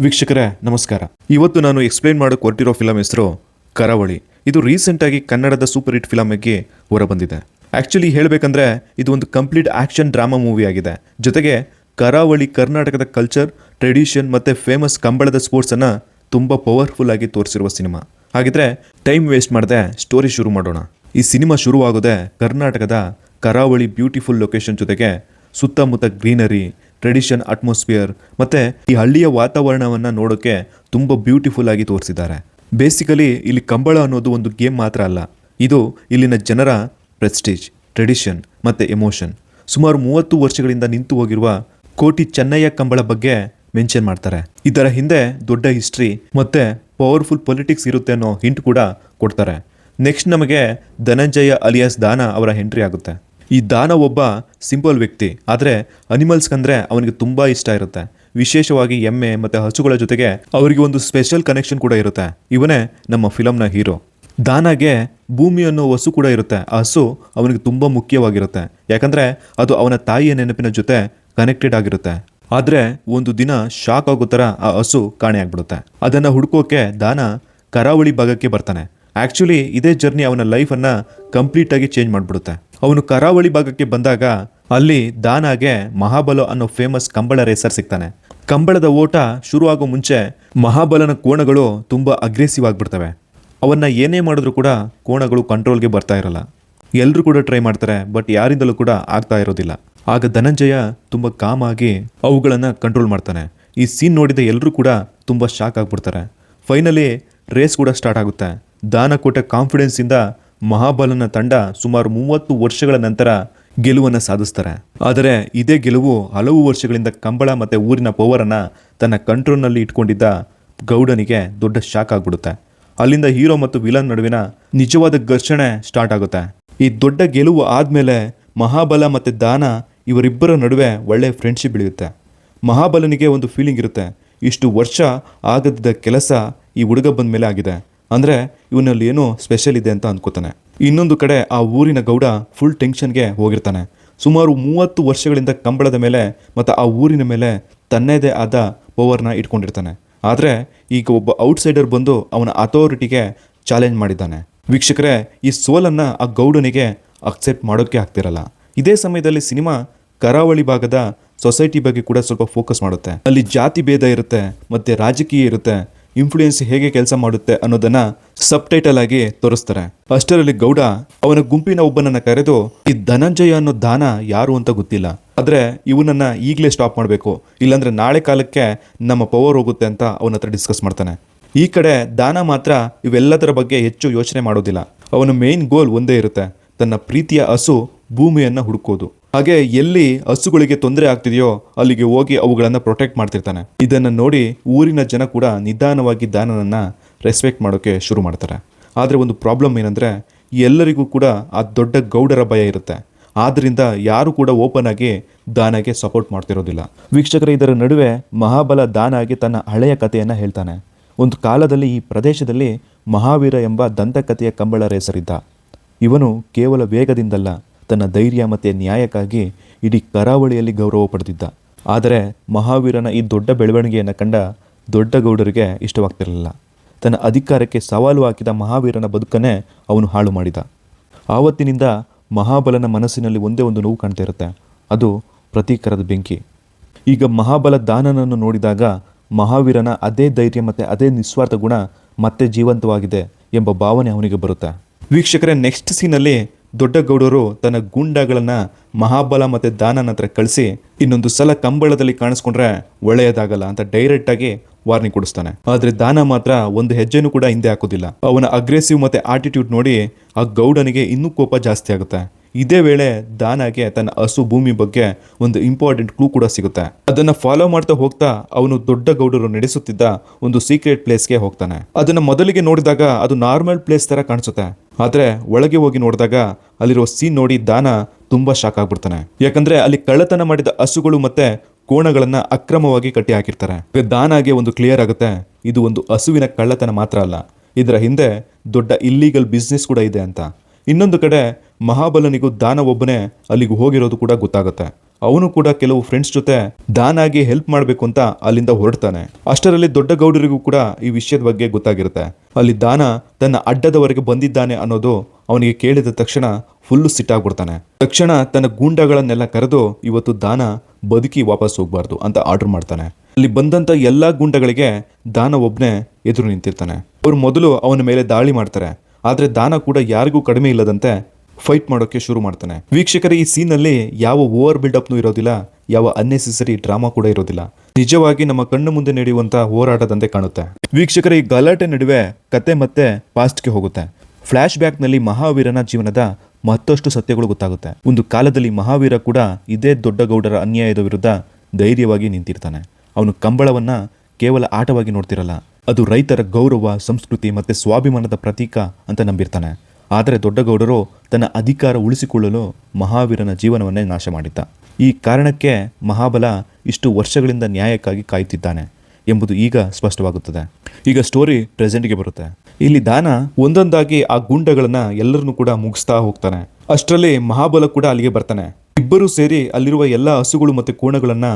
ವೀಕ್ಷಕರೇ ನಮಸ್ಕಾರ. ಇವತ್ತು ನಾನು ಎಕ್ಸ್ಪ್ಲೈನ್ ಮಾಡೋಕೆ ಹೊರಟಿರೋ ಫಿಲಮ್ ಹೆಸರು ಕರಾವಳಿ. ಇದು ರೀಸೆಂಟಾಗಿ ಕನ್ನಡದ ಸೂಪರ್ ಹಿಟ್ ಫಿಲಮ್ ಆಗಿ ಹೊರಬಂದಿದೆ. ಆ್ಯಕ್ಚುಲಿ ಹೇಳಬೇಕಂದ್ರೆ ಇದು ಒಂದು ಕಂಪ್ಲೀಟ್ ಆ್ಯಕ್ಷನ್ ಡ್ರಾಮಾ ಮೂವಿ ಆಗಿದೆ. ಜೊತೆಗೆ ಕರಾವಳಿ ಕರ್ನಾಟಕದ ಕಲ್ಚರ್, ಟ್ರೆಡಿಷನ್ ಮತ್ತು ಫೇಮಸ್ ಕಂಬಳದ ಸ್ಪೋರ್ಟ್ಸನ್ನು ತುಂಬ ಪವರ್ಫುಲ್ ಆಗಿ ತೋರಿಸಿರುವ ಸಿನಿಮಾ. ಹಾಗಿದ್ರೆ ಟೈಮ್ ವೇಸ್ಟ್ ಮಾಡದೆ ಸ್ಟೋರಿ ಶುರು ಮಾಡೋಣ. ಈ ಸಿನಿಮಾ ಶುರುವಾಗೋದೆ ಕರ್ನಾಟಕದ ಕರಾವಳಿ ಬ್ಯೂಟಿಫುಲ್ ಲೊಕೇಶನ್ ಜೊತೆಗೆ ಸುತ್ತಮುತ್ತ ಗ್ರೀನರಿ, ಟ್ರೆಡಿಷನ್ ಅಟ್ಮಾಸ್ಫಿಯರ್ ಮತ್ತು ಈ ಹಳ್ಳಿಯ ವಾತಾವರಣವನ್ನು ನೋಡೋಕ್ಕೆ ತುಂಬ ಬ್ಯೂಟಿಫುಲ್ ಆಗಿ ತೋರಿಸಿದ್ದಾರೆ. ಬೇಸಿಕಲಿ ಇಲ್ಲಿ ಕಂಬಳ ಅನ್ನೋದು ಒಂದು ಗೇಮ್ ಮಾತ್ರ ಅಲ್ಲ, ಇದು ಇಲ್ಲಿನ ಜನರ ಪ್ರೆಸ್ಟೀಜ್, ಟ್ರೆಡಿಷನ್ ಮತ್ತು ಎಮೋಷನ್. ಸುಮಾರು 30 ವರ್ಷಗಳಿಂದ ನಿಂತು ಹೋಗಿರುವ ಕೋಟಿ ಚೆನ್ನಯ್ಯ ಕಂಬಳ ಬಗ್ಗೆ ಮೆನ್ಷನ್ ಮಾಡ್ತಾರೆ. ಇದರ ಹಿಂದೆ ದೊಡ್ಡ ಹಿಸ್ಟ್ರಿ ಮತ್ತು ಪವರ್ಫುಲ್ ಪೊಲಿಟಿಕ್ಸ್ ಇರುತ್ತೆ ಅನ್ನೋ ಹಿಂಟ್ ಕೂಡ ಕೊಡ್ತಾರೆ. ನೆಕ್ಸ್ಟ್ ನಮಗೆ ಧನಂಜಯ ಅಲಿಯಾಸ್ ದಾನ ಅವರ ಎಂಟ್ರಿ ಆಗುತ್ತೆ. ಈ ದಾನ ಒಬ್ಬ ಸಿಂಪಲ್ ವ್ಯಕ್ತಿ, ಆದರೆ ಅನಿಮಲ್ಸ್ಗಂದ್ರೆ ಅವನಿಗೆ ತುಂಬ ಇಷ್ಟ ಇರುತ್ತೆ. ವಿಶೇಷವಾಗಿ ಎಮ್ಮೆ ಮತ್ತು ಹಸುಗಳ ಜೊತೆಗೆ ಅವರಿಗೆ ಒಂದು ಸ್ಪೆಷಲ್ ಕನೆಕ್ಷನ್ ಕೂಡ ಇರುತ್ತೆ. ಇವನೇ ನಮ್ಮ ಫಿಲಮ್ನ ಹೀರೋ. ದಾನಾಗೆ ಭೂಮಿ ಅನ್ನೋ ಹಸು ಕೂಡ ಇರುತ್ತೆ. ಆ ಹಸು ಅವನಿಗೆ ತುಂಬ ಮುಖ್ಯವಾಗಿರುತ್ತೆ, ಯಾಕಂದರೆ ಅದು ಅವನ ತಾಯಿಯ ನೆನಪಿನ ಜೊತೆ ಕನೆಕ್ಟೆಡ್ ಆಗಿರುತ್ತೆ. ಆದರೆ ಒಂದು ದಿನ ಶಾಕ್ ಆಗೋ ಥರ ಆ ಹಸು ಕಾಣೆಯಾಗ್ಬಿಡುತ್ತೆ. ಅದನ್ನು ಹುಡ್ಕೋಕೆ ದಾನ ಕರಾವಳಿ ಭಾಗಕ್ಕೆ ಬರ್ತಾನೆ. ಆ್ಯಕ್ಚುಲಿ ಇದೇ ಜರ್ನಿ ಅವನ ಲೈಫನ್ನು ಕಂಪ್ಲೀಟಾಗಿ ಚೇಂಜ್ ಮಾಡಿಬಿಡುತ್ತೆ. ಅವನು ಕರಾವಳಿ ಭಾಗಕ್ಕೆ ಬಂದಾಗ ಅಲ್ಲಿ ದಾನಾಗೆ ಮಹಾಬಲ ಅನ್ನೋ ಫೇಮಸ್ ಕಂಬಳ ರೇಸರ್ ಸಿಗ್ತಾನೆ. ಕಂಬಳದ ಓಟ ಶುರುವಾಗೋ ಮುಂಚೆ ಮಹಾಬಲನ ಕೋಣಗಳು ತುಂಬ ಅಗ್ರೆಸಿವ್ ಆಗಿಬಿಡ್ತವೆ. ಅವನ್ನ ಏನೇ ಮಾಡಿದ್ರು ಕೂಡ ಕೋಣಗಳು ಕಂಟ್ರೋಲ್ಗೆ ಬರ್ತಾ ಇರಲ್ಲ. ಎಲ್ಲರೂ ಕೂಡ ಟ್ರೈ ಮಾಡ್ತಾರೆ, ಬಟ್ ಯಾರಿಂದಲೂ ಕೂಡ ಆಗ್ತಾ ಇರೋದಿಲ್ಲ. ಆಗ ಧನಂಜಯ ತುಂಬ ಕಾಮ್ ಆಗಿ ಅವುಗಳನ್ನು ಕಂಟ್ರೋಲ್ ಮಾಡ್ತಾನೆ. ಈ ಸೀನ್ ನೋಡಿದ ಎಲ್ಲರೂ ಕೂಡ ತುಂಬ ಶಾಕ್ ಆಗಿಬಿಡ್ತಾರೆ. ಫೈನಲಿ ರೇಸ್ ಕೂಡ ಸ್ಟಾರ್ಟ್ ಆಗುತ್ತೆ. ದಾನ ಕೊಟ್ಟ ಕಾನ್ಫಿಡೆನ್ಸಿಂದ ಮಹಾಬಲನ ತಂಡ ಸುಮಾರು 30 ವರ್ಷಗಳ ನಂತರ ಗೆಲುವನ್ನು ಸಾಧಿಸ್ತಾರೆ. ಆದರೆ ಇದೇ ಗೆಲುವು ಹಲವು ವರ್ಷಗಳಿಂದ ಕಂಬಳ ಮತ್ತು ಊರಿನ ಪವರನ್ನು ತನ್ನ ಕಂಟ್ರೋಲ್ನಲ್ಲಿ ಇಟ್ಕೊಂಡಿದ್ದ ಗೌಡನಿಗೆ ದೊಡ್ಡ ಶಾಕ್ ಆಗಿಬಿಡುತ್ತೆ. ಅಲ್ಲಿಂದ ಹೀರೋ ಮತ್ತು ವಿಲನ್ ನಡುವಿನ ನಿಜವಾದ ಘರ್ಷಣೆ ಸ್ಟಾರ್ಟ್ ಆಗುತ್ತೆ. ಈ ದೊಡ್ಡ ಗೆಲುವು ಆದಮೇಲೆ ಮಹಾಬಲ ಮತ್ತು ದಾನ ಇವರಿಬ್ಬರ ನಡುವೆ ಒಳ್ಳೆಯ ಫ್ರೆಂಡ್ಶಿಪ್ ಬೆಳೆಯುತ್ತೆ. ಮಹಾಬಲನಿಗೆ ಒಂದು ಫೀಲಿಂಗ್ ಇರುತ್ತೆ, ಇಷ್ಟು ವರ್ಷ ಆಗದಿದ್ದ ಕೆಲಸ ಈ ಹುಡುಗ ಬಂದ ಮೇಲೆ ಆಗಿದೆ, ಅಂದರೆ ಇವನಲ್ಲಿ ಏನೋ ಸ್ಪೆಷಲ್ ಇದೆ ಅಂತ ಅಂದ್ಕೋತಾನೆ. ಇನ್ನೊಂದು ಕಡೆ ಆ ಊರಿನ ಗೌಡ ಫುಲ್ ಟೆನ್ಷನ್ಗೆ ಹೋಗಿರ್ತಾನೆ. ಸುಮಾರು 30 ವರ್ಷಗಳಿಂದ ಕಂಬಳದ ಮೇಲೆ ಮತ್ತು ಆ ಊರಿನ ಮೇಲೆ ತನ್ನದೇ ಆದ ಪವರ್ನ ಇಟ್ಕೊಂಡಿರ್ತಾನೆ. ಆದರೆ ಈಗ ಒಬ್ಬ ಔಟ್ಸೈಡರ್ ಬಂದು ಅವನ ಅಥಾರಿಟಿಗೆ ಚಾಲೆಂಜ್ ಮಾಡಿದ್ದಾನೆ. ವೀಕ್ಷಕರೇ, ಈ ಸೋಲನ್ನು ಆ ಗೌಡನಿಗೆ ಅಕ್ಸೆಪ್ಟ್ ಮಾಡೋಕ್ಕೆ ಆಗ್ತಿರಲ್ಲ. ಇದೇ ಸಮಯದಲ್ಲಿ ಸಿನಿಮಾ ಕರಾವಳಿ ಭಾಗದ ಸೊಸೈಟಿ ಬಗ್ಗೆ ಕೂಡ ಸ್ವಲ್ಪ ಫೋಕಸ್ ಮಾಡುತ್ತೆ. ಅಲ್ಲಿ ಜಾತಿ ಭೇದ ಇರುತ್ತೆ ಮತ್ತು ರಾಜಕೀಯ ಇರುತ್ತೆ, ಇನ್ಫ್ಲೂಯೆನ್ಸ್ ಹೇಗೆ ಕೆಲಸ ಮಾಡುತ್ತೆ ಅನ್ನೋದನ್ನ ಸಬ್ ಟೈಟಲ್ ಆಗಿ ತೋರಿಸ್ತಾರೆ. ಅಷ್ಟರಲ್ಲಿ ಗೌಡ ಅವನ ಗುಂಪಿನ ಒಬ್ಬನನ್ನ ಕರೆದು, ಈ ಧನಂಜಯ ಅನ್ನೋ ದಾನ ಯಾರು ಅಂತ ಗೊತ್ತಿಲ್ಲ, ಆದ್ರೆ ಇವನನ್ನ ಈಗಲೇ ಸ್ಟಾಪ್ ಮಾಡಬೇಕು, ಇಲ್ಲಾಂದ್ರೆ ನಾಳೆ ಕಾಲಕ್ಕೆ ನಮ್ಮ ಪವರ್ ಹೋಗುತ್ತೆ ಅಂತ ಅವನ ಹತ್ರ ಡಿಸ್ಕಸ್ ಮಾಡ್ತಾನೆ. ಈ ಕಡೆ ದಾನ ಮಾತ್ರ ಇವೆಲ್ಲದರ ಬಗ್ಗೆ ಹೆಚ್ಚು ಯೋಚನೆ ಮಾಡೋದಿಲ್ಲ. ಅವನ ಮೇನ್ ಗೋಲ್ ಒಂದೇ ಇರುತ್ತೆ, ತನ್ನ ಪ್ರೀತಿಯ ಹಸು ಭೂಮಿಯನ್ನು ಹುಡುಕೋದು. ಹಾಗೆ ಎಲ್ಲಿ ಹಸುಗಳಿಗೆ ತೊಂದರೆ ಆಗ್ತಿದೆಯೋ ಅಲ್ಲಿಗೆ ಹೋಗಿ ಅವುಗಳನ್ನು ಪ್ರೊಟೆಕ್ಟ್ ಮಾಡ್ತಿರ್ತಾನೆ. ಇದನ್ನು ನೋಡಿ ಊರಿನ ಜನ ಕೂಡ ನಿಧಾನವಾಗಿ ದಾನನನ್ನ ರೆಸ್ಪೆಕ್ಟ್ ಮಾಡೋಕ್ಕೆ ಶುರು ಮಾಡ್ತಾರೆ. ಆದರೆ ಒಂದು ಪ್ರಾಬ್ಲಮ್ ಏನಂದರೆ, ಎಲ್ಲರಿಗೂ ಕೂಡ ಆ ದೊಡ್ಡ ಗೌಡರ ಭಯ ಇರುತ್ತೆ. ಆದ್ದರಿಂದ ಯಾರು ಕೂಡ ಓಪನ್ ಆಗಿ ದಾನಗೆ ಸಪೋರ್ಟ್ ಮಾಡ್ತಿರೋದಿಲ್ಲ. ವೀಕ್ಷಕರ, ಇದರ ನಡುವೆ ಮಹಾಬಲ ದಾನಾಗಿ ತನ್ನ ಹಳೆಯ ಕಥೆಯನ್ನು ಹೇಳ್ತಾನೆ. ಒಂದು ಕಾಲದಲ್ಲಿ ಈ ಪ್ರದೇಶದಲ್ಲಿ ಮಹಾವೀರ ಎಂಬ ದಂತಕಥೆಯ ಕಂಬಳ ರೇಸರಿದ್ದ. ಇವನು ಕೇವಲ ವೇಗದಿಂದಲ್ಲ, ತನ್ನ ಧೈರ್ಯ ಮತ್ತು ನ್ಯಾಯಕ್ಕಾಗಿ ಇಡೀ ಕರಾವಳಿಯಲ್ಲಿ ಗೌರವ ಪಡೆದಿದ್ದ. ಆದರೆ ಮಹಾವೀರನ ಈ ದೊಡ್ಡ ಬೆಳವಣಿಗೆಯನ್ನು ಕಂಡ ದೊಡ್ಡ ಗೌಡರಿಗೆ ಇಷ್ಟವಾಗ್ತಿರಲಿಲ್ಲ. ತನ್ನ ಅಧಿಕಾರಕ್ಕೆ ಸವಾಲು ಹಾಕಿದ ಮಹಾವೀರನ ಬದುಕನ್ನೇ ಅವನು ಹಾಳು ಮಾಡಿದ. ಆವತ್ತಿನಿಂದ ಮಹಾಬಲನ ಮನಸ್ಸಿನಲ್ಲಿ ಒಂದೇ ಒಂದು ನೋವು ಕಾಣ್ತಾ ಇರುತ್ತೆ, ಅದು ಪ್ರತೀಕಾರದ ಬೆಂಕಿ. ಈಗ ಮಹಾಬಲ ದಾನನನ್ನು ನೋಡಿದಾಗ ಮಹಾವೀರನ ಅದೇ ಧೈರ್ಯ ಮತ್ತು ಅದೇ ನಿಸ್ವಾರ್ಥ ಗುಣ ಮತ್ತೆ ಜೀವಂತವಾಗಿದೆ ಎಂಬ ಭಾವನೆ ಅವನಿಗೆ ಬರುತ್ತೆ. ವೀಕ್ಷಕರೇ, ನೆಕ್ಸ್ಟ್ ಸೀನಲ್ಲಿ ದೊಡ್ಡ ಗೌಡರು ತನ್ನ ಗೂಂಡಾಗಳನ್ನು ಮಹಾಬಲ ಮತ್ತು ದಾನನ ಹತ್ರ ಕಳಿಸಿ, ಇನ್ನೊಂದು ಸಲ ಕಂಬಳದಲ್ಲಿ ಕಾಣಿಸ್ಕೊಂಡ್ರೆ ಒಳ್ಳೆಯದಾಗಲ್ಲ ಅಂತ ಡೈರೆಕ್ಟಾಗಿ ವಾರ್ನಿಂಗ್ ಕೊಡಿಸ್ತಾನೆ. ಆದರೆ ದಾನ ಮಾತ್ರ ಒಂದು ಹೆಜ್ಜೆನೂ ಕೂಡ ಹಿಂದೆ ಹಾಕೋದಿಲ್ಲ. ಅವನ ಅಗ್ರೆಸಿವ್ ಮತ್ತು ಆಟಿಟ್ಯೂಡ್ ನೋಡಿ ಆ ಗೌಡನಿಗೆ ಇನ್ನೂ ಕೋಪ ಜಾಸ್ತಿ ಆಗುತ್ತೆ. ಇದೇ ವೇಳೆ ದಾನಾಗೆ ತನ್ನ ಹಸು ಭೂಮಿ ಬಗ್ಗೆ ಒಂದು ಇಂಪಾರ್ಟೆಂಟ್ ಕ್ಲೂ ಕೂಡ ಸಿಗುತ್ತೆ. ಅದನ್ನು ಫಾಲೋ ಮಾಡ್ತಾ ಹೋಗ್ತಾ ಅವನು ದೊಡ್ಡ ಗೌಡರು ನಡೆಸುತ್ತಿದ್ದ ಒಂದು ಸೀಕ್ರೆಟ್ ಪ್ಲೇಸ್ಗೆ ಹೋಗ್ತಾನೆ. ಅದನ್ನು ಮೊದಲಿಗೆ ನೋಡಿದಾಗ ಅದು ನಾರ್ಮಲ್ ಪ್ಲೇಸ್ ತರ ಕಾಣಿಸುತ್ತೆ, ಆದರೆ ಒಳಗೆ ಹೋಗಿ ನೋಡಿದಾಗ ಅಲ್ಲಿರೋ ಸೀನ್ ನೋಡಿ ದಾನ ತುಂಬಾ ಶಾಕ್ ಆಗ್ಬಿಡ್ತಾನೆ. ಯಾಕಂದ್ರೆ ಅಲ್ಲಿ ಕಳ್ಳತನ ಮಾಡಿದ ಹಸುಗಳು ಮತ್ತೆ ಕೋಣಗಳನ್ನ ಅಕ್ರಮವಾಗಿ ಕಟ್ಟಿ ಹಾಕಿರ್ತಾರೆ. ದಾನಾಗೆ ಒಂದು ಕ್ಲಿಯರ್ ಆಗುತ್ತೆ, ಇದು ಒಂದು ಹಸುವಿನ ಕಳ್ಳತನ ಮಾತ್ರ ಅಲ್ಲ, ಇದರ ಹಿಂದೆ ದೊಡ್ಡ ಇಲ್ಲೀಗಲ್ ಬಿಸ್ನೆಸ್ ಕೂಡ ಇದೆ ಅಂತ. ಇನ್ನೊಂದು ಕಡೆ ಮಹಾಬಲನಿಗೂ ದಾನ ಒಬ್ಬನೇ ಅಲ್ಲಿಗೆ ಹೋಗಿರೋದು ಕೂಡ ಗೊತ್ತಾಗುತ್ತೆ. ಅವನು ಕೂಡ ಕೆಲವು ಫ್ರೆಂಡ್ಸ್ ಜೊತೆ ದಾನಾಗಿ ಹೆಲ್ಪ್ ಮಾಡಬೇಕು ಅಂತ ಅಲ್ಲಿಂದ ಹೊರಡ್ತಾನೆ. ಅಷ್ಟರಲ್ಲಿ ದೊಡ್ಡ ಗೌಡರಿಗೂ ಕೂಡ ಈ ವಿಷಯದ ಬಗ್ಗೆ ಗೊತ್ತಾಗಿರುತ್ತೆ. ಅಲ್ಲಿ ದಾನ ತನ್ನ ಅಡ್ಡದವರೆಗೆ ಬಂದಿದ್ದಾನೆ ಅನ್ನೋದು ಅವನಿಗೆ ಕೇಳಿದ ತಕ್ಷಣ ಫುಲ್ಲು ಸಿಟ್ಟಾಗ್ಬಿಡ್ತಾನೆ. ತಕ್ಷಣ ತನ್ನ ಗೂಂಡಗಳನ್ನೆಲ್ಲ ಕರೆದು ಇವತ್ತು ದಾನ ಬದುಕಿ ವಾಪಸ್ ಹೋಗ್ಬಾರ್ದು ಅಂತ ಆರ್ಡರ್ ಮಾಡ್ತಾನೆ. ಅಲ್ಲಿ ಬಂದಂತ ಎಲ್ಲಾ ಗೂಂಡಗಳಿಗೆ ದಾನ ಒಬ್ನೇ ಎದುರು ನಿಂತಿರ್ತಾನೆ. ಅವ್ರು ಮೊದಲು ಅವನ ಮೇಲೆ ದಾಳಿ ಮಾಡ್ತಾರೆ. ಆದ್ರೆ ದಾನ ಕೂಡ ಯಾರಿಗೂ ಕಡಿಮೆ ಇಲ್ಲದಂತೆ ಫೈಟ್ ಮಾಡೋಕೆ ಶುರು ಮಾಡ್ತಾನೆ. ವೀಕ್ಷಕರ, ಈ ಸೀನ್ ಅಲ್ಲಿ ಯಾವ ಓವರ್ ಬಿಲ್ಡಪ್ನು ಇರೋದಿಲ್ಲ, ಯಾವ ಅನ್ನೆಸೆಸರಿ ಡ್ರಾಮಾ ಕೂಡ ಇರೋದಿಲ್ಲ. ನಿಜವಾಗಿ ನಮ್ಮ ಕಣ್ಣು ಮುಂದೆ ನಡೆಯುವಂತ ಹೋರಾಟದಂತೆ ಕಾಣುತ್ತೆ. ವೀಕ್ಷಕರ, ಈ ಗಲಾಟೆ ನಡುವೆ ಕತೆ ಮತ್ತೆ ಪಾಸ್ಟ್ಗೆ ಹೋಗುತ್ತೆ. ಫ್ಲಾಶ್ ಬ್ಯಾಕ್ ನಲ್ಲಿ ಮಹಾವೀರನ ಜೀವನದ ಮತ್ತಷ್ಟು ಸತ್ಯಗಳು ಗೊತ್ತಾಗುತ್ತೆ. ಒಂದು ಕಾಲದಲ್ಲಿ ಮಹಾವೀರ ಕೂಡ ಇದೇ ದೊಡ್ಡ ಗೌಡರ ಅನ್ಯಾಯದ ವಿರುದ್ಧ ಧೈರ್ಯವಾಗಿ ನಿಂತಿರ್ತಾನೆ. ಅವನು ಕಂಬಳವನ್ನ ಕೇವಲ ಆಟವಾಗಿ ನೋಡ್ತಿರಲ್ಲ, ಅದು ರೈತರ ಗೌರವ, ಸಂಸ್ಕೃತಿ ಮತ್ತೆ ಸ್ವಾಭಿಮಾನದ ಪ್ರತೀಕ ಅಂತ ನಂಬಿರ್ತಾನೆ. ಆದರೆ ದೊಡ್ಡಗೌಡರು ತನ್ನ ಅಧಿಕಾರ ಉಳಿಸಿಕೊಳ್ಳಲು ಮಹಾವೀರನ ಜೀವನವನ್ನೇ ನಾಶ ಮಾಡಿದ್ದ. ಈ ಕಾರಣಕ್ಕೆ ಮಹಾಬಲ ಇಷ್ಟು ವರ್ಷಗಳಿಂದ ನ್ಯಾಯಕ್ಕಾಗಿ ಕಾಯುತ್ತಿದ್ದಾನೆ ಎಂಬುದು ಈಗ ಸ್ಪಷ್ಟವಾಗುತ್ತದೆ. ಈಗ ಸ್ಟೋರಿ ಪ್ರೆಸೆಂಟ್ಗೆ ಬರುತ್ತೆ. ಇಲ್ಲಿ ದಾನ ಒಂದೊಂದಾಗಿ ಆ ಗೂಂಡಗಳನ್ನ ಎಲ್ಲರನ್ನೂ ಕೂಡ ಮುಗಿಸ್ತಾ ಹೋಗ್ತಾನೆ. ಅಷ್ಟರಲ್ಲಿ ಮಹಾಬಲ ಕೂಡ ಅಲ್ಲಿಗೆ ಬರ್ತಾನೆ. ಇಬ್ಬರು ಸೇರಿ ಅಲ್ಲಿರುವ ಎಲ್ಲ ಹಸುಗಳು ಮತ್ತೆ ಕೋಣಗಳನ್ನ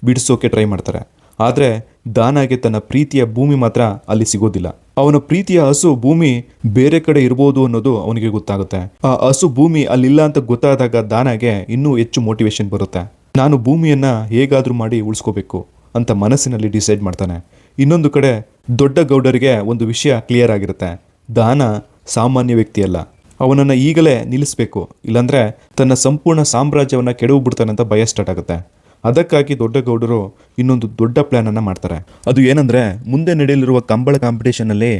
ಬಿಡಿಸೋಕೆ ಟ್ರೈ ಮಾಡ್ತಾರೆ. ಆದ್ರೆ ದಾನಾಗೆ ತನ್ನ ಪ್ರೀತಿಯ ಭೂಮಿ ಮಾತ್ರ ಅಲ್ಲಿ ಸಿಗೋದಿಲ್ಲ. ಅವನ ಪ್ರೀತಿಯ ಹಸು ಭೂಮಿ ಬೇರೆ ಕಡೆ ಇರಬಹುದು ಅನ್ನೋದು ಅವನಿಗೆ ಗೊತ್ತಾಗುತ್ತೆ. ಆ ಹಸು ಭೂಮಿ ಅಲ್ಲಿಲ್ಲ ಅಂತ ಗೊತ್ತಾದಾಗ ದಾನಾಗೆ ಇನ್ನೂ ಹೆಚ್ಚು ಮೋಟಿವೇಶನ್ ಬರುತ್ತೆ. ನಾನು ಭೂಮಿಯನ್ನ ಹೇಗಾದ್ರೂ ಮಾಡಿ ಉಳಿಸ್ಕೋಬೇಕು ಅಂತ ಮನಸ್ಸಿನಲ್ಲಿ ಡಿಸೈಡ್ ಮಾಡ್ತಾನೆ. ಇನ್ನೊಂದು ಕಡೆ ದೊಡ್ಡ ಗೌಡರಿಗೆ ಒಂದು ವಿಷಯ ಕ್ಲಿಯರ್ ಆಗಿರುತ್ತೆ. ದಾನ ಸಾಮಾನ್ಯ ವ್ಯಕ್ತಿಯಲ್ಲ, ಅವನನ್ನ ಈಗಲೇ ನಿಲ್ಲಿಸಬೇಕು, ಇಲ್ಲಾಂದ್ರೆ ತನ್ನ ಸಂಪೂರ್ಣ ಸಾಮ್ರಾಜ್ಯವನ್ನ ಕೆಡವು ಬಿಡ್ತಾನೆ ಅಂತ ಭಯ ಸ್ಟಾರ್ಟ್ ಆಗುತ್ತೆ. ಅದಕ್ಕಾಗಿ ದೊಡ್ಡ ಗೌಡರು ಇನ್ನೊಂದು ದೊಡ್ಡ ಪ್ಲಾನ್ ಅನ್ನ ಮಾಡ್ತಾರೆ. ಅದು ಏನಂದ್ರೆ, ಮುಂದೆ ನಡೆಯಲಿರುವ ಕಂಬಳ ಕಾಂಪಿಟೇಷನ್ ಅಲ್ಲಿ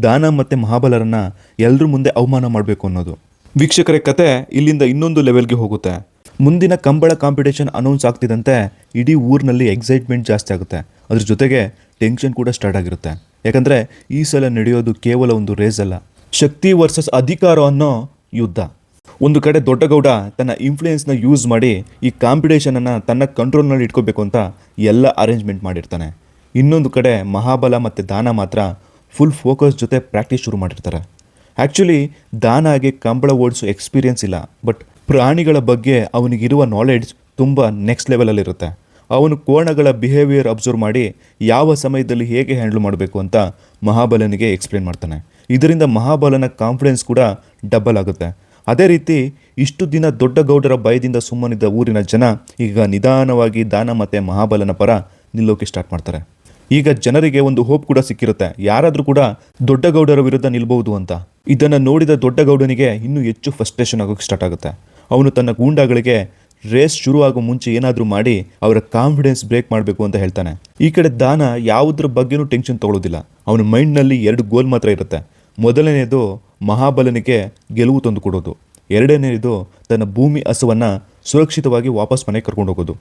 ದಾನ ಮತ್ತೆ ಮಹಾಬಲರನ್ನ ಎಲ್ಲರ ಮುಂದೆ ಅವಮಾನ ಮಾಡಬೇಕು ಅನ್ನೋದು. ವೀಕ್ಷಕರ, ಕತೆ ಇಲ್ಲಿಂದ ಇನ್ನೊಂದು ಲೆವೆಲ್ಗೆ ಹೋಗುತ್ತೆ. ಮುಂದಿನ ಕಂಬಳ ಕಾಂಪಿಟೇಷನ್ ಅನೌನ್ಸ್ ಆಗ್ತಿದ್ದಂತೆ ಇಡೀ ಊರಿನಲ್ಲಿ ಎಕ್ಸೈಟ್ಮೆಂಟ್ ಜಾಸ್ತಿ ಆಗುತ್ತೆ. ಅದ್ರ ಜೊತೆಗೆ ಟೆನ್ಷನ್ ಕೂಡ ಸ್ಟಾರ್ಟ್ ಆಗಿರುತ್ತೆ. ಯಾಕಂದ್ರೆ ಈ ಸಲ ನಡೆಯೋದು ಕೇವಲ ಒಂದು ರೇಸ್ ಅಲ್ಲ, ಶಕ್ತಿ ವರ್ಸಸ್ ಅಧಿಕಾರ ಅನ್ನೋ ಯುದ್ಧ. ಒಂದು ಕಡೆ ದೊಡ್ಡಗೌಡ ತನ್ನ ಇನ್ಫ್ಲೂಯೆನ್ಸ್ನ ಯೂಸ್ ಮಾಡಿ ಈ ಕಾಂಪಿಟೇಷನನ್ನು ತನ್ನ ಕಂಟ್ರೋಲ್ನಲ್ಲಿ ಇಟ್ಕೋಬೇಕು ಅಂತ ಎಲ್ಲ ಅರೇಂಜ್ಮೆಂಟ್ ಮಾಡಿರ್ತಾನೆ. ಇನ್ನೊಂದು ಕಡೆ ಮಹಾಬಲ ಮತ್ತು ದಾನ ಮಾತ್ರ ಫುಲ್ ಫೋಕಸ್ ಜೊತೆ ಪ್ರಾಕ್ಟೀಸ್ ಶುರು ಮಾಡಿರ್ತಾರೆ. ಆ್ಯಕ್ಚುಲಿ ದಾನಾಗೆ ಕಂಬಳ ಓಡಿಸೋ ಎಕ್ಸ್ಪೀರಿಯನ್ಸ್ ಇಲ್ಲ, ಬಟ್ ಪ್ರಾಣಿಗಳ ಬಗ್ಗೆ ಅವನಿಗಿರುವ ನಾಲೆಡ್ಜ್ ತುಂಬ ನೆಕ್ಸ್ಟ್ ಲೆವೆಲಲ್ಲಿರುತ್ತೆ. ಅವನು ಕೋಣಗಳ ಬಿಹೇವಿಯರ್ ಅಬ್ಸರ್ವ್ ಮಾಡಿ ಯಾವ ಸಮಯದಲ್ಲಿ ಹೇಗೆ ಹ್ಯಾಂಡಲ್ ಮಾಡಬೇಕು ಅಂತ ಮಹಾಬಲನಿಗೆ ಎಕ್ಸ್ಪ್ಲೇನ್ ಮಾಡ್ತಾನೆ. ಇದರಿಂದ ಮಹಾಬಲನ ಕಾನ್ಫಿಡೆನ್ಸ್ ಕೂಡ ಡಬಲ್ ಆಗುತ್ತೆ. ಅದೇ ರೀತಿ ಇಷ್ಟು ದಿನ ದೊಡ್ಡ ಗೌಡರ ಭಯದಿಂದ ಸುಮ್ಮನಿದ್ದ ಊರಿನ ಜನ ಈಗ ನಿಧಾನವಾಗಿ ದಾನ ಮತ್ತು ಮಹಾಬಲನ ಪರ ನಿಲ್ಲೋಕೆ ಸ್ಟಾರ್ಟ್ ಮಾಡ್ತಾರೆ. ಈಗ ಜನರಿಗೆ ಒಂದು ಹೋಪ್ ಕೂಡ ಸಿಕ್ಕಿರುತ್ತೆ, ಯಾರಾದರೂ ಕೂಡ ದೊಡ್ಡ ಗೌಡರ ವಿರುದ್ಧ ನಿಲ್ಬಹುದು ಅಂತ. ಇದನ್ನು ನೋಡಿದ ದೊಡ್ಡ ಗೌಡನಿಗೆ ಇನ್ನೂ ಹೆಚ್ಚು ಫ್ರಸ್ಟ್ರೇಷನ್ ಆಗೋಕ್ಕೆ ಸ್ಟಾರ್ಟ್ ಆಗುತ್ತೆ. ಅವನು ತನ್ನ ಗೂಂಡಾಗಳಿಗೆ ರೇಸ್ ಶುರುವಾಗೋ ಮುಂಚೆ ಏನಾದರೂ ಮಾಡಿ ಅವರ ಕಾನ್ಫಿಡೆನ್ಸ್ ಬ್ರೇಕ್ ಮಾಡಬೇಕು ಅಂತ ಹೇಳ್ತಾನೆ. ಈ ಕಡೆ ದಾನ ಯಾವುದ್ರ ಬಗ್ಗೆನೂ ಟೆನ್ಷನ್ ತಗೊಳ್ಳೋದಿಲ್ಲ. ಅವನ ಮೈಂಡ್ನಲ್ಲಿ 2 ಗೋಲ್ ಮಾತ್ರ ಇರುತ್ತೆ. ಮೊದಲನೇದು ಮಹಾಬಲನಿಗೆ ಗೆಲುವು ತಂದು ಕೊಡೋದು, ಎರಡನೇದು ತನ್ನ ಭೂಮಿ ಹಸುವನ್ನು ಸುರಕ್ಷಿತವಾಗಿ ವಾಪಸ್ ಮನೆಗೆ ಕರ್ಕೊಂಡು ಹೋಗೋದು.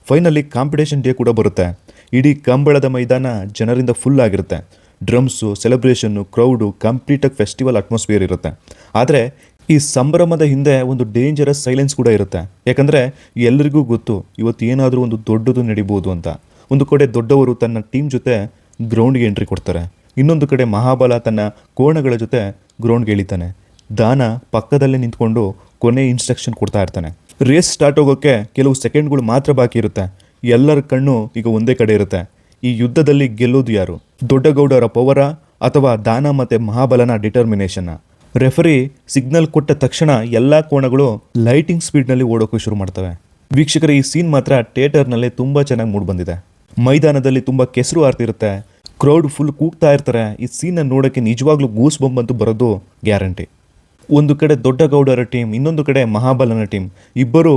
ಫೈನಲಿ ಕಾಂಪಿಟೇಷನ್ ಡೇ ಕೂಡ ಬರುತ್ತೆ. ಇಡೀ ಕಂಬಳದ ಮೈದಾನ ಜನರಿಂದ ಫುಲ್ ಆಗಿರುತ್ತೆ. ಡ್ರಮ್ಸು, ಸೆಲೆಬ್ರೇಷನ್ನು, ಕ್ರೌಡು, ಕಂಪ್ಲೀಟಾಗಿ ಫೆಸ್ಟಿವಲ್ ಅಟ್ಮಾಸ್ಫಿಯರ್ ಇರುತ್ತೆ. ಆದರೆ ಈ ಸಂಭ್ರಮದ ಹಿಂದೆ ಒಂದು ಡೇಂಜರಸ್ ಸೈಲೆನ್ಸ್ ಕೂಡ ಇರುತ್ತೆ. ಯಾಕಂದರೆ ಎಲ್ಲರಿಗೂ ಗೊತ್ತು ಇವತ್ತು ಏನಾದರೂ ಒಂದು ದೊಡ್ಡದು ನಡಿಬೋದು ಅಂತ. ಒಂದು ಕಡೆ ದೊಡ್ಡವರು ತನ್ನ ಟೀಮ್ ಜೊತೆ ಗ್ರೌಂಡ್ಗೆ ಎಂಟ್ರಿ ಕೊಡ್ತಾರೆ. ಇನ್ನೊಂದು ಕಡೆ ಮಹಾಬಲ ತನ್ನ ಕೋಣಗಳ ಜೊತೆ ಗ್ರೌಂಡ್ಗೆ ಇಳಿತಾನೆ. ದಾನ ಪಕ್ಕದಲ್ಲೇ ನಿಂತ್ಕೊಂಡು ಕೊನೆ ಇನ್ಸ್ಟ್ರಕ್ಷನ್ ಕೊಡ್ತಾ ಇರ್ತಾನೆ. ರೇಸ್ ಸ್ಟಾರ್ಟ್ ಹೋಗೋಕ್ಕೆ ಕೆಲವು ಸೆಕೆಂಡ್ಗಳು ಮಾತ್ರ ಬಾಕಿ ಇರುತ್ತೆ. ಎಲ್ಲರ ಕಣ್ಣು ಈಗ ಒಂದೇ ಕಡೆ ಇರುತ್ತೆ. ಈ ಯುದ್ಧದಲ್ಲಿ ಗೆಲ್ಲೋದು ಯಾರು? ದೊಡ್ಡಗೌಡರ ಪವರ ಅಥವಾ ದಾನ ಮತ್ತು ಮಹಾಬಲನ ಡಿಟರ್ಮಿನೇಷನ್ನ? ರೆಫರಿ ಸಿಗ್ನಲ್ ಕೊಟ್ಟ ತಕ್ಷಣ ಎಲ್ಲ ಕೋಣಗಳು ಲೈಟಿಂಗ್ ಸ್ಪೀಡ್ನಲ್ಲಿ ಓಡೋಕೆ ಶುರು ಮಾಡ್ತವೆ. ವೀಕ್ಷಕರ, ಈ ಸೀನ್ ಮಾತ್ರ ಥಿಯೇಟರ್ನಲ್ಲೇ ತುಂಬ ಚೆನ್ನಾಗಿ ಮೂಡ್ ಬಂದಿದೆ. ಮೈದಾನದಲ್ಲಿ ತುಂಬ ಕೆಸರು ಆರ್ತಿರುತ್ತೆ, ಕ್ರೌಡ್ ಫುಲ್ ಕೂಗ್ತಾ ಇರ್ತಾರೆ. ಈ ಸೀನನ್ನು ನೋಡೋಕ್ಕೆ ನಿಜವಾಗ್ಲೂ ಗೂಸ್ ಬಂಪ್ ಅಂತೂ ಬರೋದು ಗ್ಯಾರಂಟಿ. ಒಂದು ಕಡೆ ದೊಡ್ಡಗೌಡರ ಟೀಮ್, ಇನ್ನೊಂದು ಕಡೆ ಮಹಾಬಲನ ಟೀಮ್, ಇಬ್ಬರು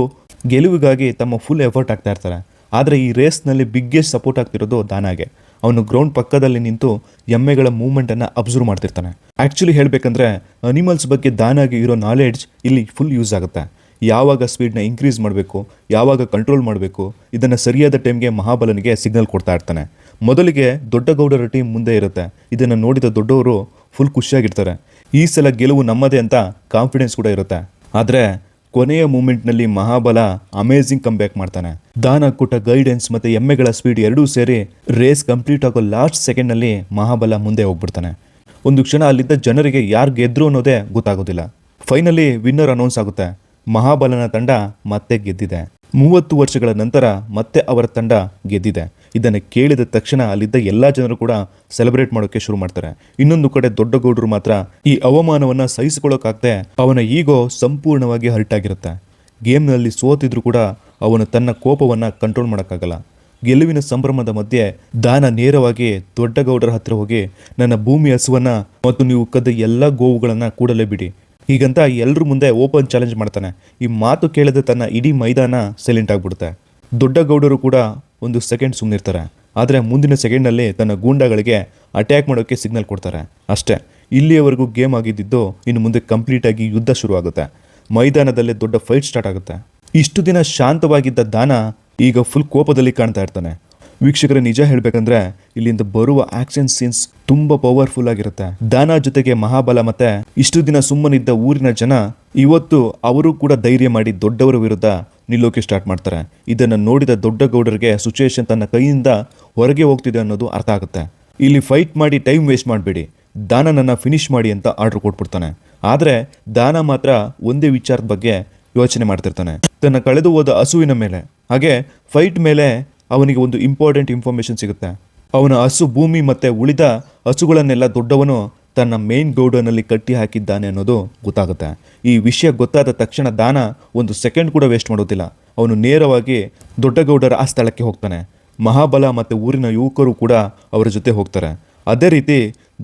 ಗೆಲುವಿಗಾಗಿ ತಮ್ಮ ಫುಲ್ ಎಫರ್ಟ್ ಆಗ್ತಾ ಇರ್ತಾರೆ. ಆದರೆ ಈ ರೇಸ್ನಲ್ಲಿ ಬಿಗ್ಗೆಸ್ಟ್ ಸಪೋರ್ಟ್ ಆಗ್ತಿರೋದು ದಾನಾಗೆ. ಅವನು ಗ್ರೌಂಡ್ ಪಕ್ಕದಲ್ಲಿ ನಿಂತು ಎಮ್ಮೆಗಳ ಮೂವ್ಮೆಂಟನ್ನು ಅಬ್ಸರ್ವ್ ಮಾಡ್ತಿರ್ತಾನೆ. ಆ್ಯಕ್ಚುಲಿ ಹೇಳಬೇಕಂದ್ರೆ ಅನಿಮಲ್ಸ್ ಬಗ್ಗೆ ದಾನಾಗೆ ಇರೋ ನಾಲೆಡ್ಜ್ ಇಲ್ಲಿ ಫುಲ್ ಯೂಸ್ ಆಗುತ್ತೆ. ಯಾವಾಗ ಸ್ಪೀಡ್ನ ಇನ್ಕ್ರೀಸ್ ಮಾಡಬೇಕು, ಯಾವಾಗ ಕಂಟ್ರೋಲ್ ಮಾಡಬೇಕು, ಇದನ್ನು ಸರಿಯಾದ ಟೈಮ್ಗೆ ಮಹಾಬಲನಿಗೆ ಸಿಗ್ನಲ್ ಕೊಡ್ತಾ ಇರ್ತಾನೆ. ಮೊದಲಿಗೆ ದೊಡ್ಡಗೌಡರ ಟೀಮ್ ಮುಂದೆ ಇರುತ್ತೆ. ಇದನ್ನು ನೋಡಿದ ದೊಡ್ಡವರು ಫುಲ್ ಖುಷಿಯಾಗಿರ್ತಾರೆ. ಈ ಸಲ ಗೆಲುವು ನಮ್ಮದೇ ಅಂತ ಕಾನ್ಫಿಡೆನ್ಸ್ ಕೂಡ ಇರುತ್ತೆ. ಆದರೆ ಕೊನೆಯ ಮೂಮೆಂಟ್ನಲ್ಲಿ ಮಹಾಬಲ ಅಮೇಝಿಂಗ್ ಕಮ್ ಬ್ಯಾಕ್ ಮಾಡ್ತಾನೆ. ದಾನ ಕೊಟ್ಟ ಗೈಡೆನ್ಸ್ ಮತ್ತು ಎಮ್ಮೆಗಳ ಸ್ಪೀಡ್ ಎರಡೂ ಸೇರಿ ರೇಸ್ ಕಂಪ್ಲೀಟ್ ಆಗೋ ಲಾಸ್ಟ್ ಸೆಕೆಂಡ್ನಲ್ಲಿ ಮಹಾಬಲ ಮುಂದೆ ಹೋಗ್ಬಿಡ್ತಾನೆ. ಒಂದು ಕ್ಷಣ ಅಲ್ಲಿದ್ದ ಜನರಿಗೆ ಯಾರು ಗೆದ್ರು ಅನ್ನೋದೇ ಗೊತ್ತಾಗೋದಿಲ್ಲ. ಫೈನಲಿ ವಿನ್ನರ್ ಅನೌನ್ಸ್ ಆಗುತ್ತೆ. ಮಹಾಬಲನ ತಂಡ ಮತ್ತೆ ಗೆದ್ದಿದೆ. 30 ವರ್ಷಗಳ ನಂತರ ಮತ್ತೆ ಅವರ ತಂಡ ಗೆದ್ದಿದೆ. ಇದನ್ನು ಕೇಳಿದ ತಕ್ಷಣ ಅಲ್ಲಿದ್ದ ಎಲ್ಲ ಜನರು ಕೂಡ ಸೆಲೆಬ್ರೇಟ್ ಮಾಡೋಕೆ ಶುರು ಮಾಡ್ತಾರೆ. ಇನ್ನೊಂದು ಕಡೆ ದೊಡ್ಡಗೌಡರು ಮಾತ್ರ ಈ ಅವಮಾನವನ್ನ ಸಹಿಸಿಕೊಳ್ಳೋಕಾಗದೆ ಅವನ ಈಗೋ ಸಂಪೂರ್ಣವಾಗಿ ಹರ್ಟ್ ಆಗಿರುತ್ತೆ. ಗೇಮ್ನಲ್ಲಿ ಸೋತಿದ್ರು ಕೂಡ ಅವನು ತನ್ನ ಕೋಪವನ್ನ ಕಂಟ್ರೋಲ್ ಮಾಡೋಕ್ಕಾಗಲ್ಲ. ಗೆಲುವಿನ ಸಂಭ್ರಮದ ಮಧ್ಯೆ ದಾನ ನೇರವಾಗಿ ದೊಡ್ಡಗೌಡರ ಹತ್ರ ಹೋಗಿ ನನ್ನ ಭೂಮಿ ಹಸುವನ್ನ ಮತ್ತು ನೀವು ಕದ್ದ ಎಲ್ಲ ಗೋವುಗಳನ್ನ ಕೂಡಲೇ ಬಿಡಿ ಹೀಗಂತ ಎಲ್ಲರ ಮುಂದೆ ಓಪನ್ ಚಾಲೆಂಜ್ ಮಾಡ್ತಾನೆ. ಈ ಮಾತು ಕೇಳದೆ ತನ್ನ ಇಡೀ ಮೈದಾನ ಸೈಲೆಂಟ್ ಆಗಿಬಿಡುತ್ತೆ. ದೊಡ್ಡಗೌಡರು ಕೂಡ ಒಂದು ಸೆಕೆಂಡ್ ಸುಮ್ಮನಿರ್ತಾರೆ. ಆದರೆ ಮುಂದಿನ ಸೆಕೆಂಡ್ನಲ್ಲಿ ತನ್ನ ಗೂಂಡಾಗಳಿಗೆ ಅಟ್ಯಾಕ್ ಮಾಡೋಕ್ಕೆ ಸಿಗ್ನಲ್ ಕೊಡ್ತಾರೆ. ಅಷ್ಟೇ, ಇಲ್ಲಿಯವರೆಗೂ ಗೇಮ್ ಆಗಿದ್ದು ಇನ್ನು ಮುಂದೆ ಕಂಪ್ಲೀಟಾಗಿ ಯುದ್ಧ ಶುರುವಾಗುತ್ತೆ. ಮೈದಾನದಲ್ಲೇ ದೊಡ್ಡ ಫೈಟ್ ಸ್ಟಾರ್ಟ್ ಆಗುತ್ತೆ. ಇಷ್ಟು ದಿನ ಶಾಂತವಾಗಿದ್ದ ದಾನ ಈಗ ಫುಲ್ ಕೋಪದಲ್ಲಿ ಕಾಣ್ತಾ ಇರ್ತಾನೆ. ವೀಕ್ಷಕರ ನಿಜ ಹೇಳಬೇಕಂದ್ರೆ ಇಲ್ಲಿಂದ ಬರುವ ಆಕ್ಷನ್ ಸೀನ್ಸ್ ತುಂಬಾ ಪವರ್ಫುಲ್ ಆಗಿರುತ್ತೆ. ದಾನ ಜೊತೆಗೆ ಮಹಾಬಲ ಮತ್ತೆ ಇಷ್ಟು ದಿನ ಸುಮ್ಮನಿದ್ದ ಊರಿನ ಜನ ಇವತ್ತು ಅವರು ಕೂಡ ಧೈರ್ಯ ಮಾಡಿ ದೊಡ್ಡವರ ವಿರುದ್ಧ ನಿಲ್ಲೋಕೆ ಸ್ಟಾರ್ಟ್ ಮಾಡ್ತಾರೆ. ಇದನ್ನ ನೋಡಿದ ದೊಡ್ಡಗೌಡರಿಗೆ ಸಿಚುವೇಶನ್ ತನ್ನ ಕೈಯಿಂದ ಹೊರಗೆ ಹೋಗ್ತಿದೆ ಅನ್ನೋದು ಅರ್ಥ ಆಗುತ್ತೆ. ಇಲ್ಲಿ ಫೈಟ್ ಮಾಡಿ ಟೈಮ್ ವೇಸ್ಟ್ ಮಾಡಬೇಡಿ, ದಾನನನ್ನ ಫಿನಿಶ್ ಮಾಡಿ ಅಂತ ಆರ್ಡರ್ ಕೊಟ್ಬಿಡ್ತಾನೆ. ಆದರೆ ದಾನ ಮಾತ್ರ ಒಂದೇ ವಿಚಾರದ ಬಗ್ಗೆ ಯೋಚನೆ ಮಾಡ್ತಿರ್ತಾನೆ. ತನ್ನ ಕಳೆದು ಹೋದ ಹಸುವಿನ ಮೇಲೆ ಹಾಗೆ ಫೈಟ್ ಮೇಲೆ ಅವನಿಗೆ ಒಂದು ಇಂಪಾರ್ಟೆಂಟ್ ಇನ್ಫಾರ್ಮೇಶನ್ ಸಿಗುತ್ತೆ. ಅವನ ಹಸು ಭೂಮಿ ಮತ್ತೆ ಉಳಿದ ಹಸುಗಳನ್ನೆಲ್ಲ ದೊಡ್ಡವನು ತನ್ನ ಮೇನ್ ಗೌಡನಲ್ಲಿ ಕಟ್ಟಿ ಹಾಕಿದ್ದಾನೆ ಅನ್ನೋದು ಗೊತ್ತಾಗುತ್ತೆ. ಈ ವಿಷಯ ಗೊತ್ತಾದ ತಕ್ಷಣ ದಾನ ಒಂದು ಸೆಕೆಂಡ್ ಕೂಡ ವೇಸ್ಟ್ ಮಾಡೋದಿಲ್ಲ. ಅವನು ನೇರವಾಗಿ ದೊಡ್ಡಗೌಡರ ಆ ಸ್ಥಳಕ್ಕೆ ಹೋಗ್ತಾನೆ. ಮಹಾಬಲ ಮತ್ತು ಊರಿನ ಯುವಕರು ಕೂಡ ಅವರ ಜೊತೆ ಹೋಗ್ತಾರೆ. ಅದೇ ರೀತಿ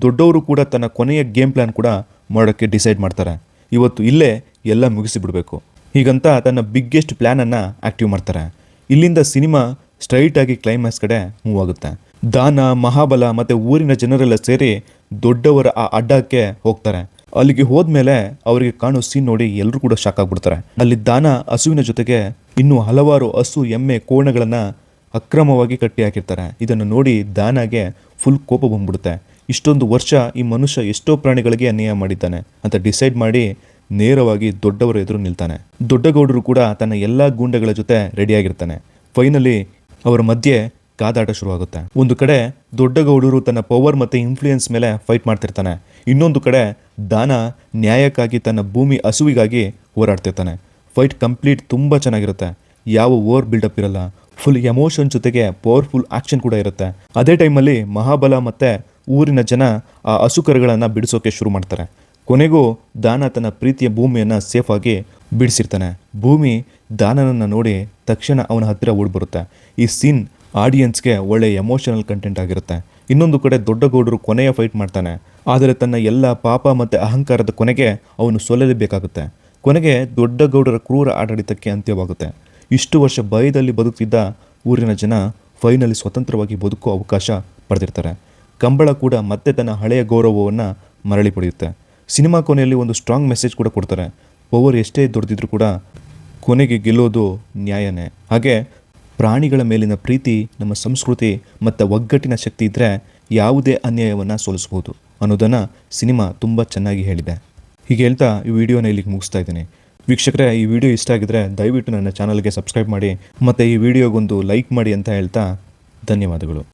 ದೊಡ್ಡವರು ಕೂಡ ತನ್ನ ಕೊನೆಯ ಗೇಮ್ ಪ್ಲಾನ್ ಕೂಡ ಮಾಡೋಕ್ಕೆ ಡಿಸೈಡ್ ಮಾಡ್ತಾರೆ. ಇವತ್ತು ಇಲ್ಲೇ ಎಲ್ಲ ಮುಗಿಸಿಬಿಡಬೇಕು ಹೀಗಂತ ತನ್ನ ಬಿಗ್ಗೆಸ್ಟ್ ಪ್ಲ್ಯಾನನ್ನು ಆ್ಯಕ್ಟಿವ್ ಮಾಡ್ತಾರೆ. ಇಲ್ಲಿಂದ ಸಿನಿಮಾ ಸ್ಟ್ರೈಟ್ ಆಗಿ ಕ್ಲೈಮ್ಯಾಕ್ಸ್ ಕಡೆ ಮೂವ್ ಆಗುತ್ತೆ. ದಾನ, ಮಹಾಬಲ ಮತ್ತು ಊರಿನ ಜನರೆಲ್ಲ ಸೇರಿ ದೊಡ್ಡವರ ಆ ಅಡ್ಡಕ್ಕೆ ಹೋಗ್ತಾರೆ. ಅಲ್ಲಿಗೆ ಹೋದ್ಮೇಲೆ ಅವರಿಗೆ ಕಾಣೋ ಸೀನ್ ನೋಡಿ ಎಲ್ಲರೂ ಕೂಡ ಶಾಕ್ ಆಗ್ಬಿಡ್ತಾರೆ. ಅಲ್ಲಿ ದಾನ ಹಸುವಿನ ಜೊತೆಗೆ ಇನ್ನೂ ಹಲವಾರು ಹಸು, ಎಮ್ಮೆ, ಕೋಣಗಳನ್ನ ಅಕ್ರಮವಾಗಿ ಕಟ್ಟಿ ಹಾಕಿರ್ತಾರೆ. ಇದನ್ನು ನೋಡಿ ದಾನಾಗೆ ಫುಲ್ ಕೋಪ ಬಂದ್ಬಿಡುತ್ತೆ. ಇಷ್ಟೊಂದು ವರ್ಷ ಈ ಮನುಷ್ಯ ಎಷ್ಟೋ ಪ್ರಾಣಿಗಳಿಗೆ ಅನ್ಯಾಯ ಮಾಡಿದ್ದಾನೆ ಅಂತ ಡಿಸೈಡ್ ಮಾಡಿ ನೇರವಾಗಿ ದೊಡ್ಡವರ ಎದುರು ನಿಲ್ತಾನೆ. ದೊಡ್ಡಗೌಡರು ಕೂಡ ತನ್ನ ಎಲ್ಲ ಗೂಂಡಗಳ ಜೊತೆ ರೆಡಿಯಾಗಿರ್ತಾನೆ. ಫೈನಲಿ ಅವರ ಮಧ್ಯೆ ಕಾದಾಟ ಶುರುವಾಗುತ್ತೆ. ಒಂದು ಕಡೆ ದೊಡ್ಡಗೌಡರು ತನ್ನ ಪವರ್ ಮತ್ತು ಇನ್ಫ್ಲೂಯೆನ್ಸ್ ಮೇಲೆ ಫೈಟ್ ಮಾಡ್ತಿರ್ತಾನೆ. ಇನ್ನೊಂದು ಕಡೆ ದಾನ ನ್ಯಾಯಕ್ಕಾಗಿ ತನ್ನ ಭೂಮಿ ಹಸುವಿಗಾಗಿ ಹೋರಾಡ್ತಿರ್ತಾನೆ. ಫೈಟ್ ಕಂಪ್ಲೀಟ್ ತುಂಬ ಚೆನ್ನಾಗಿರುತ್ತೆ. ಯಾವ ಓವರ್ ಬಿಲ್ಡಪ್ ಇರಲ್ಲ. ಫುಲ್ ಎಮೋಷನ್ ಜೊತೆಗೆ ಪವರ್ಫುಲ್ ಆಕ್ಷನ್ ಕೂಡ ಇರುತ್ತೆ. ಅದೇ ಟೈಮಲ್ಲಿ ಮಹಾಬಲ ಮತ್ತು ಊರಿನ ಜನ ಆ ಹಸುಕರುಗಳನ್ನು ಬಿಡಿಸೋಕೆ ಶುರು ಮಾಡ್ತಾರೆ. ಕೊನೆಗೂ ದಾನ ತನ್ನ ಪ್ರೀತಿಯ ಭೂಮಿಯನ್ನು ಸೇಫಾಗಿ ಬಿಡಿಸಿರ್ತಾನೆ. ಭೂಮಿ ದಾನನನ್ನು ನೋಡಿ ತಕ್ಷಣ ಅವನ ಹತ್ತಿರ ಓಡ್ಬರುತ್ತೆ. ಈ ಸೀನ್ ಆಡಿಯನ್ಸ್ಗೆ ಒಳ್ಳೆ ಎಮೋಷನಲ್ ಕಂಟೆಂಟ್ ಆಗಿರುತ್ತೆ. ಇನ್ನೊಂದು ಕಡೆ ದೊಡ್ಡಗೌಡರು ಕೊನೆಯ ಫೈಟ್ ಮಾಡ್ತಾನೆ. ಆದರೆ ತನ್ನ ಎಲ್ಲ ಪಾಪ ಮತ್ತು ಅಹಂಕಾರದ ಕೊನೆಗೆ ಅವನು ಸೋಲಲೇಬೇಕಾಗುತ್ತೆ. ಕೊನೆಗೆ ದೊಡ್ಡಗೌಡರ ಕ್ರೂರ ಆಡಳಿತಕ್ಕೆ ಅಂತ್ಯವಾಗುತ್ತೆ. ಇಷ್ಟು ವರ್ಷ ಭಯದಲ್ಲಿ ಬದುಕ್ತಿದ್ದ ಊರಿನ ಜನ ಫೈನಲಿ ಸ್ವತಂತ್ರವಾಗಿ ಬದುಕೋ ಅವಕಾಶ ಪಡೆದಿರ್ತಾರೆ. ಕಂಬಳ ಕೂಡ ಮತ್ತೆ ತನ್ನ ಹಳೆಯ ಗೌರವವನ್ನು ಮರಳಿ ಪಡೆಯುತ್ತೆ. ಸಿನಿಮಾ ಕೊನೆಯಲ್ಲಿ ಒಂದು ಸ್ಟ್ರಾಂಗ್ ಮೆಸೇಜ್ ಕೂಡ ಕೊಡ್ತಾರೆ. ಪವರ್ ಎಷ್ಟೇ ದೊಡ್ಡದಿದ್ರೂ ಕೂಡ ಕೊನೆಗೆ ಗೆಲ್ಲೋದು ನ್ಯಾಯನೇ. ಹಾಗೆ ಪ್ರಾಣಿಗಳ ಮೇಲಿನ ಪ್ರೀತಿ, ನಮ್ಮ ಸಂಸ್ಕೃತಿ ಮತ್ತು ಒಗ್ಗಟ್ಟಿನ ಶಕ್ತಿ ಇದ್ದರೆ ಯಾವುದೇ ಅನ್ಯಾಯವನ್ನು ಸೋಲಿಸ್ಬೋದು ಅನ್ನೋದನ್ನು ಸಿನಿಮಾ ತುಂಬ ಚೆನ್ನಾಗಿ ಹೇಳಿದೆ. ಹೀಗೆ ಹೇಳ್ತಾ ಈ ವಿಡಿಯೋನ ಇಲ್ಲಿಗೆ ಮುಗಿಸ್ತಾ ಇದ್ದೀನಿ. ವೀಕ್ಷಕರೇ, ಈ ವಿಡಿಯೋ ಇಷ್ಟ ಆಗಿದ್ರೆ ದಯವಿಟ್ಟು ನನ್ನ ಚಾನಲ್ಗೆ ಸಬ್ಸ್ಕ್ರೈಬ್ ಮಾಡಿ ಮತ್ತು ಈ ವಿಡಿಯೋಗೊಂದು ಲೈಕ್ ಮಾಡಿ ಅಂತ ಹೇಳ್ತಾ ಧನ್ಯವಾದಗಳು.